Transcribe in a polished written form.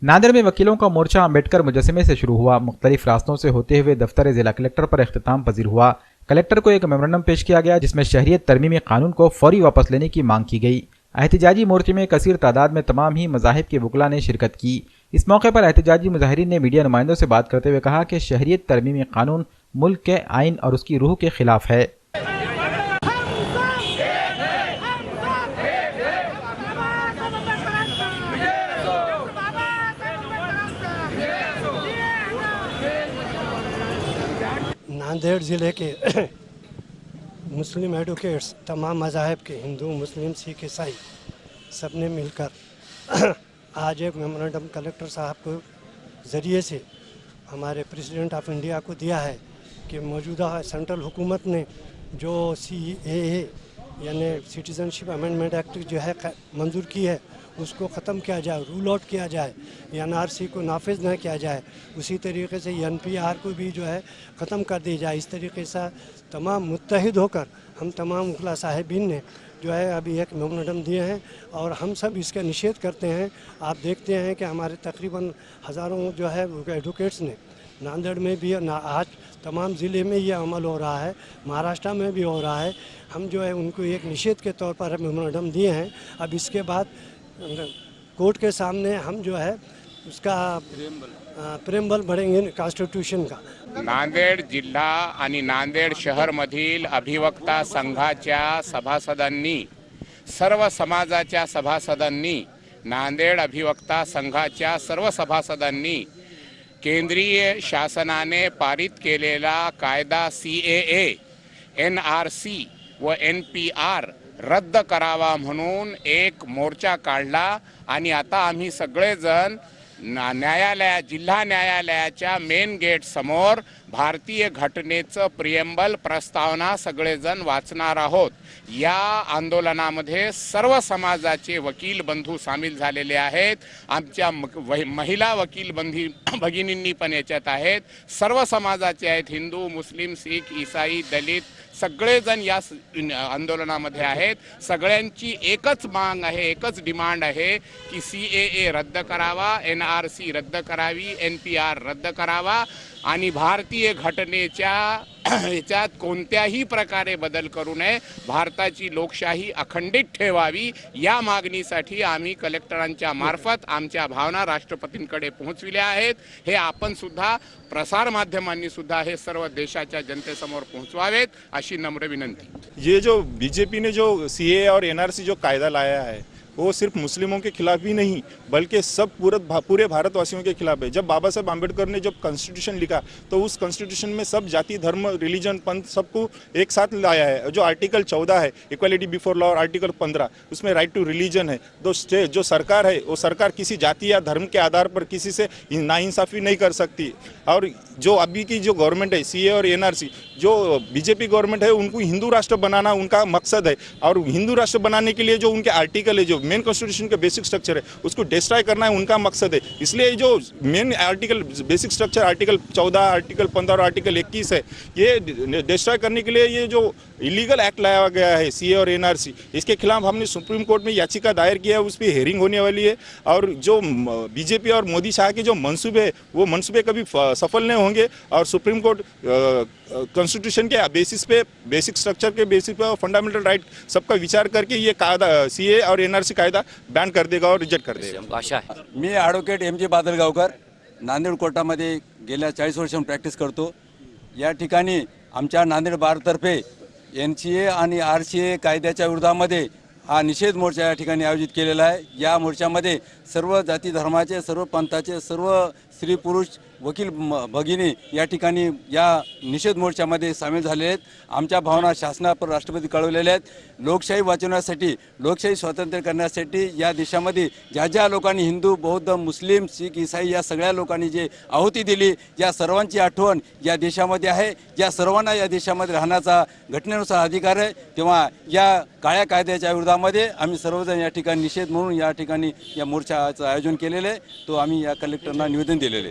नांदेड़ में वकीलों का मोर्चा अम्बेडकर मुजस्समे से शुरू हुआ। मुख्तलिफ रास्तों से होते हुए दफ्तर जिला कलेक्टर पर इख्तिताम पजीर हुआ। कलेक्टर को एक मेमोरेंडम पेश किया गया जिसमें शहरियत तरमीमी कानून को फौरी वापस लेने की मांग की गई। एहतजाजी मोर्चे में कसीर तादाद में तमाम ही मज़ाहिब के वकला ने शिरकत की। इस मौके पर एहतजाजी मुजाहिरीन ने मीडिया नुमाइंदों से बात करते हुए कहा कि शहरियत तरमीमी कानून मुल्क के आइन और उसकी रूह के खिलाफ है। नांदेड़ ज़िले के मुस्लिम एडवोकेट्स, तमाम मज़ाहिब के हिंदू, मुस्लिम, सिख, ईसाई सब ने मिलकर आज एक मेमोरेंडम कलेक्टर साहब के ज़रिए से हमारे प्रेसिडेंट ऑफ इंडिया को दिया है कि मौजूदा सेंट्रल हुकूमत ने जो CAA यानी सिटीज़नशिप अमेंडमेंट एक्ट जो है मंजूर की है उसको ख़त्म किया जाए, रूल आउट किया जाए, NRC को नाफिज न किया जाए। उसी तरीके से NPR को भी जो है ख़त्म कर दी जाए। इस तरीके से तमाम मुत्तहिद होकर हम तमाम वकला साहिबीन ने जो है अभी एक मेमोरेंडम दिए हैं और हम सब इसका निषेध करते हैं। आप देखते हैं कि हमारे तकरीबन हज़ारों जो है एडवोकेट्स ने नांदेड़ में भी आज तमाम ज़िले में ये अमल हो रहा है, महाराष्ट्र में भी हो रहा है। हम जो है उनको एक निषेध के तौर पर मेमोरेंडम दिए हैं। अब इसके बाद कोर्ट के सामने हम जो है उसका प्रेमबल भरेंगे कॉन्स्टिट्यूशन का। नांदेड जिल्हा आणि नांदेड शहरमधील अभिवक्ता संघाच्या सभासदांनी, सर्व समाजाच्या सभासदांनी, नांदेड अभिवक्ता संघाच्या सर्व सभासदांनी केंद्रीय शासनाने पारित केलेला कायदा CAA, NRC व NPR रद्द करावा म्हणून एक मोर्चा काढला आणि आता आम्ही सगळेजण जिल्हा न्यायालयाच्या मेन गेट समोर भारतीय घटनेचं प्रिएम्बल प्रस्तावना सगळेजण वाचणार आहोत। या आंदोलनामध्ये सर्व समाजाचे वकील बंधू सामील झालेले आहेत। आमच्या महिला वकील भगिनींनी पण याच्यात आहेत। सर्व समाजाचे आहेत, हिंदू, मुस्लिम, सिख, ईसाई, दलित सगळेजण या आंदोलनामध्ये आहेत। सगळ्यांची एकच मांग आहे, एकच डिमांड आहे की CAA रद्द करावा, NRC रद्द करावी, NPR रद्द करावा आणि भारतीय घटनेच्या याच्यात कोणत्याही प्रकारे बदल करू नये, भारताची लोकशाही अखंडित ठेवावी। या मागणीसाठी आम्ही कलेक्टरांच्या मार्फत आमच्या भावना राष्ट्रपतींकडे पोहोचविल्या आहेत। हे आपण सुद्धा प्रसार माध्यमांनी सुद्धा हे सर्व देशाच्या जनतेसमोर पोहोचवावेत अशी नम्र विनंती। ये जो बीजेपी ने जो CAA और NRC जो कायदा लाया है वो सिर्फ मुस्लिमों के खिलाफ ही नहीं बल्कि सब पूरे भारतवासियों के खिलाफ है। जब बाबा साहब आम्बेडकर ने जब कॉन्स्टिट्यूशन लिखा तो उस कॉन्स्टिट्यूशन में सब जाति, धर्म, रिलीजन, पंथ सबको एक साथ लाया है। जो आर्टिकल 14 है इक्वालिटी बिफोर लॉ और आर्टिकल 15 उसमें राइट टू रिलीजन है। जो सरकार है वो सरकार किसी जाति या धर्म के आधार पर किसी से नाइंसाफ़ी नहीं कर सकती। और जो अभी की जो गवर्नमेंट है CAA और NRC, जो बीजेपी गवर्नमेंट है उनको हिंदू राष्ट्र बनाना उनका मकसद है और हिंदू राष्ट्र बनाने के लिए जो उनके आर्टिकल है, जो मेन कॉन्स्टिट्यूशन का बेसिक स्ट्रक्चर है उसको डिस्ट्रॉय करना है उनका मकसद है। इसलिए जो main article basic structure article 14, article 15 और आर्टिकल 21 है, ये डिस्ट्रॉय करने के लिए ये जो इलीगल एक्ट लाया गया है CAA और NRC, इसके खिलाफ हमने सुप्रीम कोर्ट में याचिका दायर किया है। उस पर हेयरिंग होने वाली है और जो बीजेपी और मोदी शाह के जो मंसूबे है वो मंसूबे कभी सफल नहीं होंगे और सुप्रीम कोर्ट कॉन्स्टिट्यूशन के बेसिस पे, बेसिक स्ट्रक्चर के बेसिस पे और फंडामेंटल राइट सबका विचार करके ये कायदा CAA और NRC कायदा बॅन कर देगा और रिजेक्ट कर देगा। आशा आहे। मी ॲडव्होकेट MG बादलगावकर नांदेड कोर्टामध्ये गेल्या 40 वर्षांपासून प्रॅक्टिस करतो। या ठिकाणी आमच्या नांदेड बारतर्फे NCA आणि RCA कायद्याच्या विरोधामध्ये हा निषेध मोर्चा या ठिकाणी आयोजित केलेला आहे। या मोर्चामध्ये सर्व जाती धर्माचे, सर्व पंथाचे, सर्व स्त्री पुरुष वकील भगिनी या ठिकाणी या निषेध मोर्चामध्ये सामील झाले आहेत। आमच्या भावना शासनापर राष्ट्रपती कळवलेल्या आहेत। लोकशाही वाचवण्यासाठी, लोकशाही स्वातंत्र्य करण्यासाठी या देशामध्ये ज्या लोकांनी हिंदू, बौद्ध, मुस्लिम, सिख, ईसाई या सगळ्या लोकांनी जे आहुती दिली, या सर्वांची आठवण या देशामध्ये आहे। या सर्वांना या देशामध्ये राहण्याचा घटनेनुसार अधिकार आहे। तेव्हा या काळ्या कायद्याच्या विरोधामध्ये आम्ही सर्वजण या ठिकाणी निषेध म्हणून या ठिकाणी या मोर्चाचं आयोजन केलेलं आहे। तो आम्ही या कलेक्टरना निवेदन दिलेले आहे।